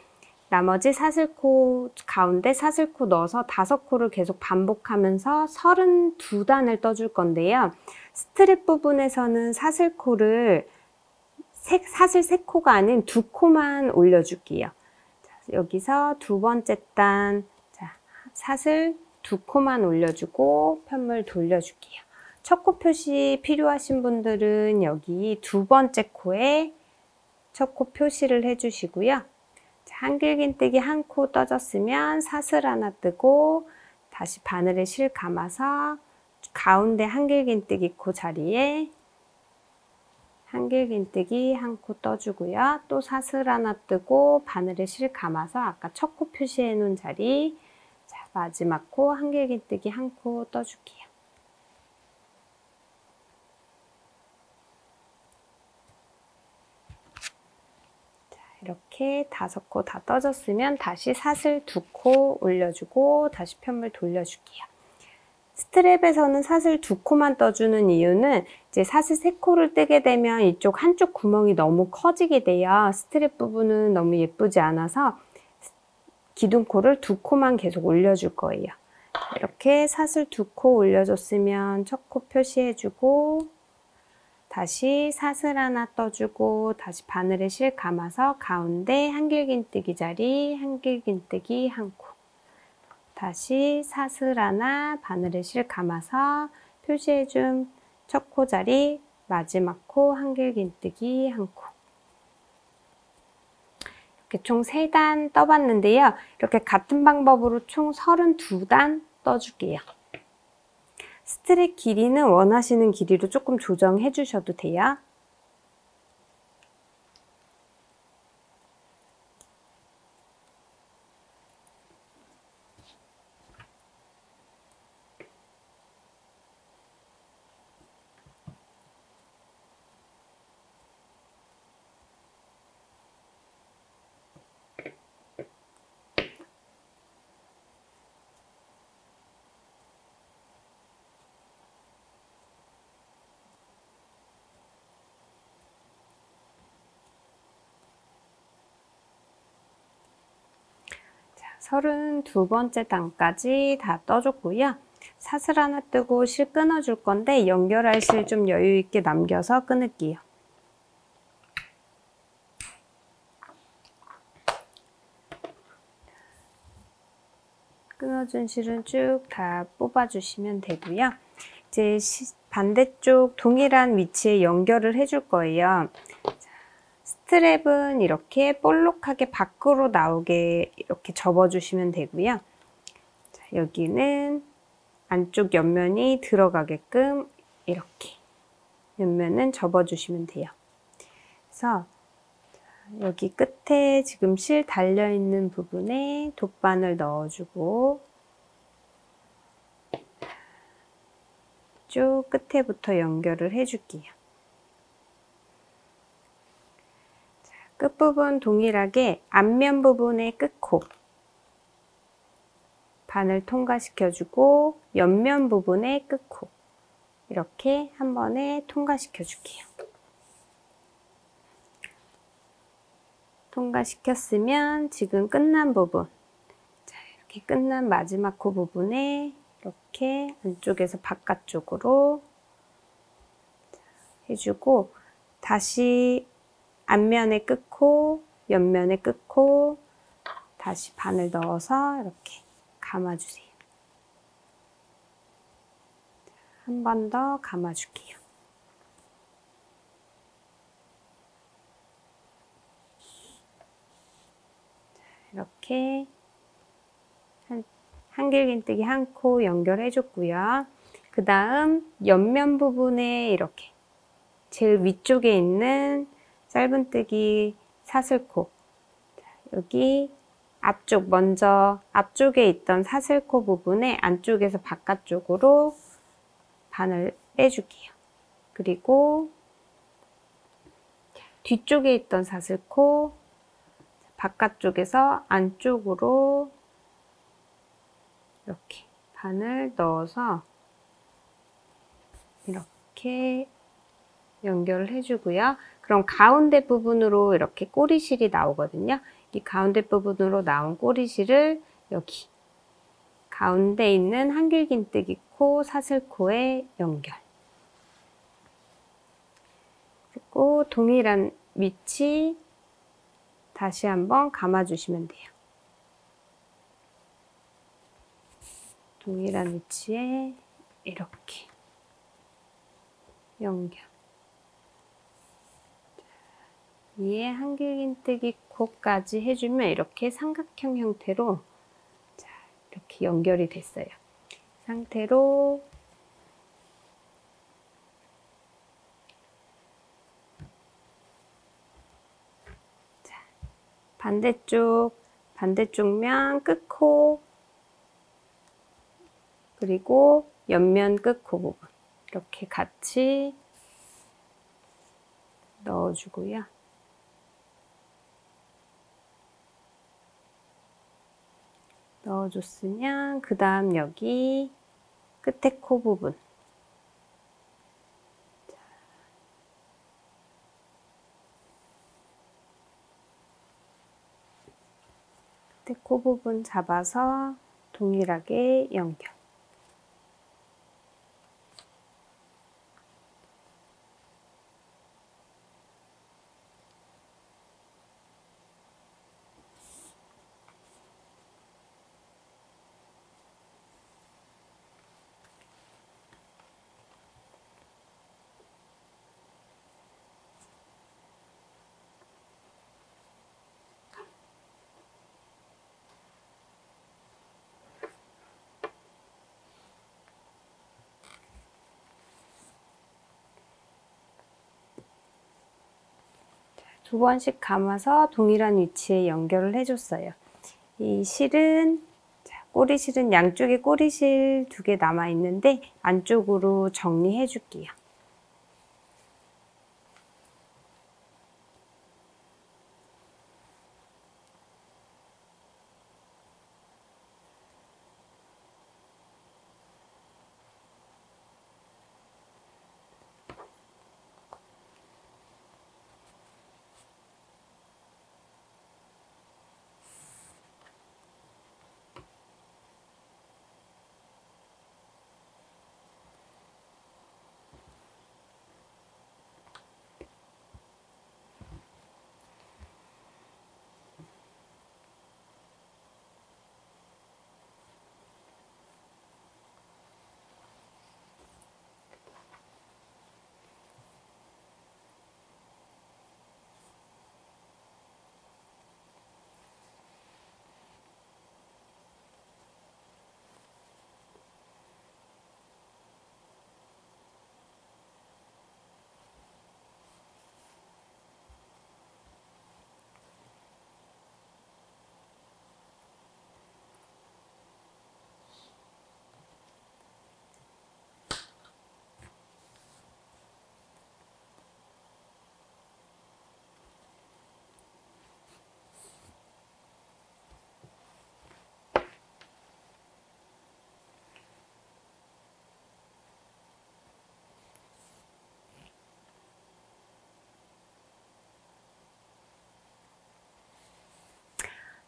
나머지 사슬코 가운데 사슬코 넣어서 5코를 계속 반복하면서 32단을 떠줄 건데요. 스트랩 부분에서는 사슬코를 사슬 3코가 아닌 2코만 올려줄게요. 자, 여기서 2번째 단 사슬 2코만 올려주고 편물 돌려줄게요. 첫 코 표시 필요하신 분들은 여기 2번째 코에 첫 코 표시를 해주시고요. 한길긴뜨기 한 코 떠졌으면 사슬 하나 뜨고 다시 바늘에 실 감아서 가운데 한길긴뜨기 코 자리에 한길긴뜨기 한 코 떠주고요. 또 사슬 하나 뜨고 바늘에 실 감아서 아까 첫 코 표시해 놓은 자리 마지막 코 한길긴뜨기 한 코 떠줄게요. 자, 이렇게 5코 다 떠졌으면 다시 사슬 2코 올려주고 다시 편물 돌려줄게요. 스트랩에서는 사슬 2코만 떠주는 이유는 이제 사슬 3코를 뜨게 되면 이쪽 한쪽 구멍이 너무 커지게 돼요. 스트랩 부분은 너무 예쁘지 않아서 기둥코를 2코만 계속 올려줄 거예요. 이렇게 사슬 2코 올려줬으면 첫 코 표시해주고 다시 사슬 하나 떠주고 다시 바늘에 실 감아서 가운데 한길긴뜨기 자리 한길긴뜨기 한 코 다시 사슬 하나 바늘에 실 감아서 표시해준 첫 코 자리 마지막 코 한길긴뜨기 한 코 이렇게 총 3단 떠봤는데요. 이렇게 같은 방법으로 총 32단 떠줄게요. 스트랩 길이는 원하시는 길이로 조금 조정해 주셔도 돼요. 자, 32번째 단까지 다 떠줬고요. 사슬 하나 뜨고 실 끊어줄 건데 연결할 실 좀 여유 있게 남겨서 끊을게요. 끊어준 실은 쭉 다 뽑아주시면 되고요. 이제 반대쪽 동일한 위치에 연결을 해줄 거예요. 스트랩은 이렇게 볼록하게 밖으로 나오게 이렇게 접어주시면 되고요. 자, 여기는 안쪽 옆면이 들어가게끔 이렇게 옆면은 접어주시면 돼요. 그래서 여기 끝에 지금 실 달려있는 부분에 돗바늘 넣어주고 쭉 끝에부터 연결을 해줄게요. 자, 끝부분 동일하게 앞면 부분의 끝코 바늘 통과시켜주고 옆면 부분의 끝코 이렇게 한 번에 통과시켜줄게요. 통과시켰으면 지금 끝난 부분, 자, 이렇게 끝난 마지막 코 부분에 이렇게 안쪽에서 바깥쪽으로 해주고 다시 앞면의 끝코, 옆면의 끝코 다시 바늘 넣어서 이렇게 감아주세요. 한 번 더 감아줄게요. 이렇게 한길긴뜨기 한 코 연결해 줬고요. 그 다음 옆면 부분에 이렇게 제일 위쪽에 있는 짧은뜨기 사슬코 여기 앞쪽 먼저 앞쪽에 있던 사슬코 부분에 안쪽에서 바깥쪽으로 반을 빼줄게요. 그리고 뒤쪽에 있던 사슬코 바깥쪽에서 안쪽으로 이렇게 반을 넣어서 이렇게 연결을 해주고요. 그럼 가운데 부분으로 이렇게 꼬리실이 나오거든요. 이 가운데 부분으로 나온 꼬리실을 여기 가운데 있는 한길긴뜨기 코 사슬코에 연결. 그리고 동일한 위치 다시 한번 감아주시면 돼요. 동일한 위치에 이렇게 연결. 위에 한길긴뜨기 코까지 해주면 이렇게 삼각형 형태로 자, 이렇게 연결이 됐어요. 상태로 자, 반대쪽면 끝코 그리고 옆면 끝코 부분 이렇게 같이 넣어주고요. 넣어줬으면 그 다음 여기 끝에 코 부분 끝에 코 부분 잡아서 동일하게 연결. 두 번씩 감아서 동일한 위치에 연결을 해줬어요. 이 실은 꼬리실은 양쪽에 꼬리실 2개 남아 있는데 안쪽으로 정리해 줄게요.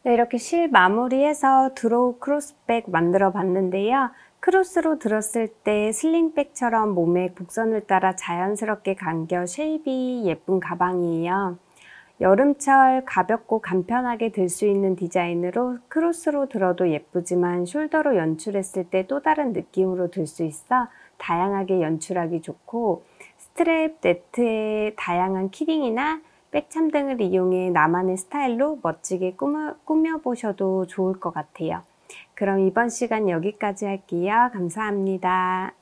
네, 이렇게 실 마무리해서 드로우 크로스백 만들어 봤는데요. 크로스로 들었을 때 슬링백처럼 몸에 곡선을 따라 자연스럽게 감겨 쉐입이 예쁜 가방이에요. 여름철 가볍고 간편하게 들 수 있는 디자인으로 크로스로 들어도 예쁘지만 숄더로 연출했을 때 또 다른 느낌으로 들 수 있어 다양하게 연출하기 좋고, 스트랩 네트에 다양한 키링이나 백참 등을 이용해 나만의 스타일로 멋지게 꾸며보셔도 좋을 것 같아요. 그럼 이번 시간 여기까지 할게요. 감사합니다.